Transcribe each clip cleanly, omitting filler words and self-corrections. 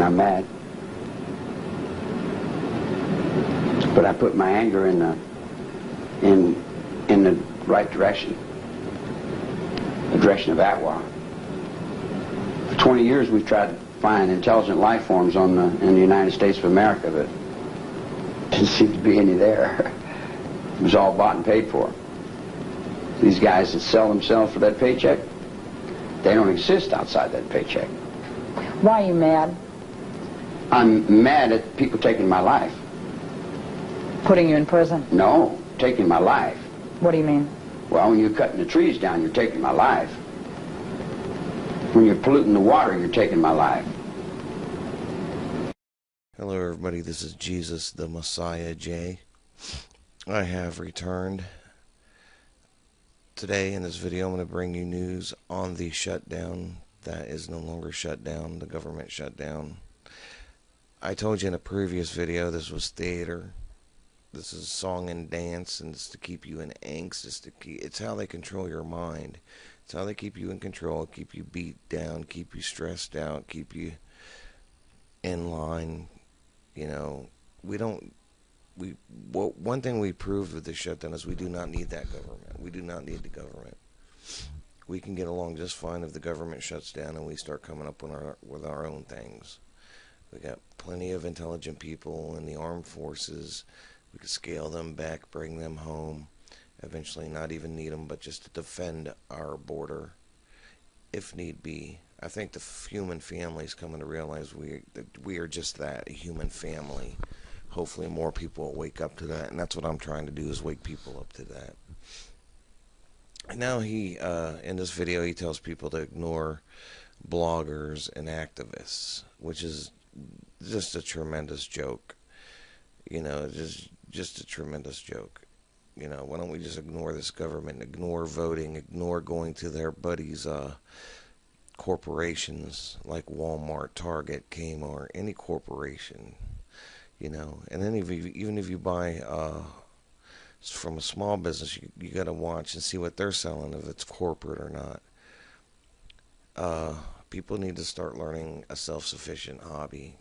I'm mad. But I put my anger in the right direction, the direction of Atwa. For 20 years we've tried to find intelligent life forms in the United States of America, but didn't seem to be any there. It was all bought and paid for. These guys that sell themselves for that paycheck, they don't exist outside that paycheck. Why are you mad? I'm mad at people taking my life. Putting you in prison? No, taking my life. What do you mean? Well, when you're cutting the trees down, you're taking my life. When you're polluting the water, you're taking my life. Hello everybody, this is Jesus the Messiah J. I have returned. Today in this video I'm going to bring you news on the shutdown that is no longer shut down, the government shutdown. I told you in a previous video this was theater. This is song and dance, and it's to keep you in angst. It's how they control your mind. It's how they keep you in control, keep you beat down, keep you stressed out, keep you in line. You know, one thing we proved with this shutdown is we do not need that government. We do not need the government. We can get along just fine if the government shuts down and we start coming up with our own things. We got plenty of intelligent people in the armed forces. We could scale them back, bring them home, eventually not even need them, but just to defend our border, if need be. I think the human family is coming to realize that we are just that, a human family. Hopefully more people will wake up to that, and that's what I'm trying to do, is wake people up to that. And now in this video, he tells people to ignore bloggers and activists, which is just a tremendous joke. You know, just a tremendous joke. You know, why don't we just ignore this government, ignore voting, ignore going to their buddies' corporations like Walmart, Target, Kmart, any corporation, you know. And then even if you buy from a small business, you got to watch and see what they're selling, if it's corporate or not. People need to start learning a self-sufficient hobby,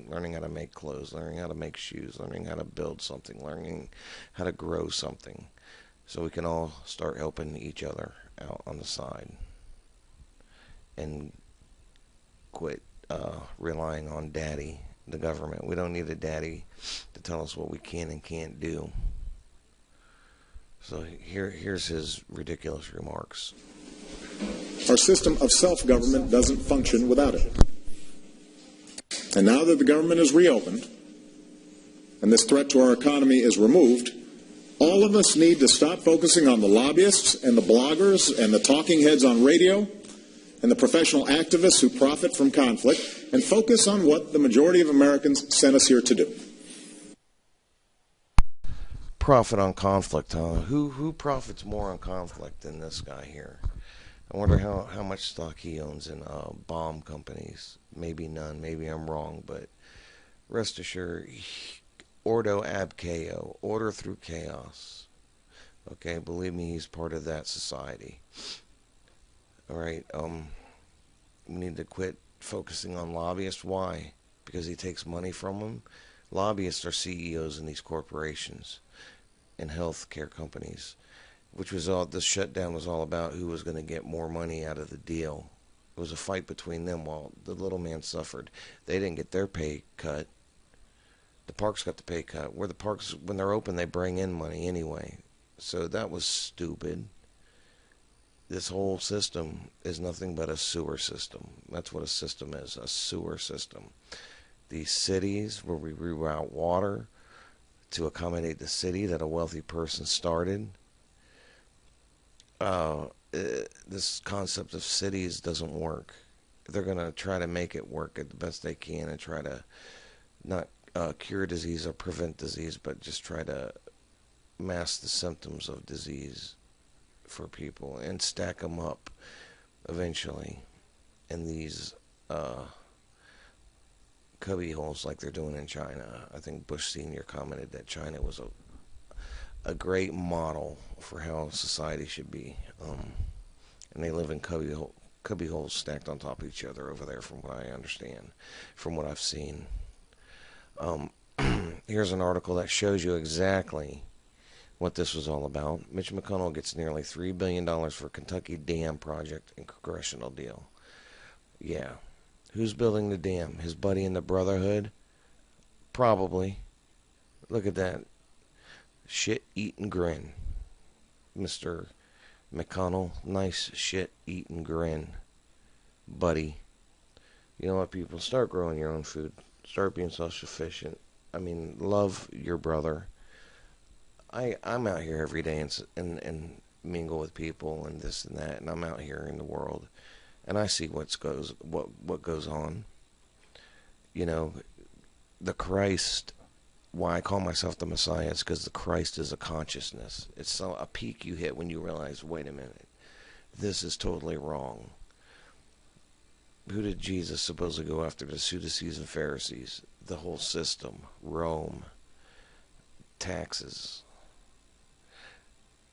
learning how to make clothes, learning how to make shoes, learning how to build something, learning how to grow something, so we can all start helping each other out on the side and quit relying on daddy, the government. We don't need a daddy to tell us what we can and can't do. So here's his ridiculous remarks. Our system of self-government doesn't function without it. And now that the government is reopened and this threat to our economy is removed, all of us need to stop focusing on the lobbyists and the bloggers and the talking heads on radio and the professional activists who profit from conflict, and focus on what the majority of Americans sent us here to do. Profit on conflict, huh? Who profits more on conflict than this guy here? I wonder how much stock he owns in bomb companies. Maybe none. Maybe I'm wrong, but rest assured, ordo ab chaos, order through chaos. Okay, believe me, he's part of that society. All right, we need to quit focusing on lobbyists. Why? Because he takes money from them. Lobbyists are CEOs in these corporations and healthcare companies, which was all this shutdown was all about. Who was going to get more money out of the deal? It was a fight between them while the little man suffered. They didn't get their pay cut. The parks got the pay cut. Where the parks, when they're open, they bring in money anyway. So that was stupid. This whole system is nothing but a sewer system. That's what a system is, a sewer system. These cities where we reroute water to accommodate the city that a wealthy person started. This concept of cities doesn't work. They're going to try to make it work at the best they can and try to not cure disease or prevent disease, but just try to mask the symptoms of disease for people and stack them up eventually in these cubby holes like they're doing in China. I think Bush Sr. commented that China was a great model for how society should be, and they live in cubby holes stacked on top of each other over there, from what I understand, from what I've seen. Here's an article that shows you exactly what this was all about. Mitch McConnell gets nearly $3 billion for Kentucky dam project in congressional deal. Yeah. Who's building the dam? His buddy in the Brotherhood? Probably. Look at that. Shit, eat, and grin. Mr. McConnell. Nice shit, eat, and grin. Buddy. You know what, people? Start growing your own food. Start being self-sufficient. I mean, love your brother. I'm out here every day and mingle with people and this and that, and I'm out here in the world, and I see what goes on. You know, the Christ. Why I call myself the Messiah is because the Christ is a consciousness. It's a peak you hit when you realize, wait a minute, this is totally wrong. Who did Jesus supposedly go after? The Sadducees and Pharisees, the whole system, Rome, taxes.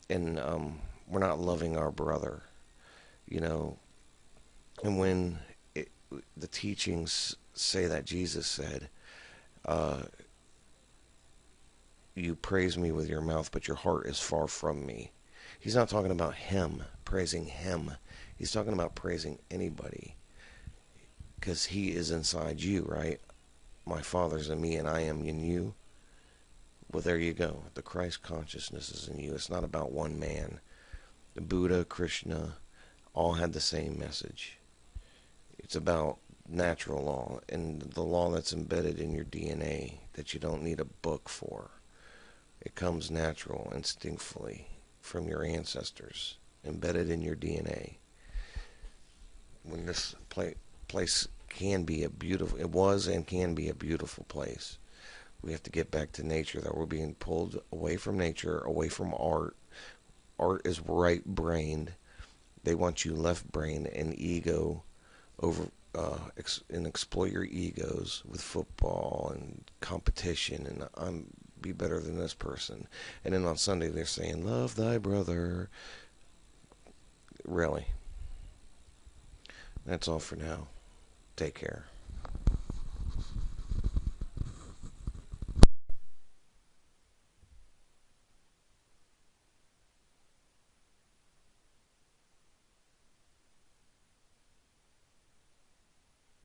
And we're not loving our brother, you know. And when the teachings say that Jesus said, you praise me with your mouth, but your heart is far from me. He's not talking about him, praising him. He's talking about praising anybody, because he is inside you, right? My Father's in me and I am in you. Well, there you go. The Christ consciousness is in you. It's not about one man. The Buddha, Krishna, all had the same message. It's about natural law and the law that's embedded in your DNA that you don't need a book for. It comes natural, instinctively, from your ancestors, embedded in your DNA. When this place can be a beautiful, it was and can be a beautiful place. We have to get back to nature, that we're being pulled away from nature, away from art. Art is right-brained. They want you left-brained and ego over, and exploit your egos with football and competition, and I'm be better than this person. And then on Sunday they're saying, love thy brother. Really. That's all for now. Take care.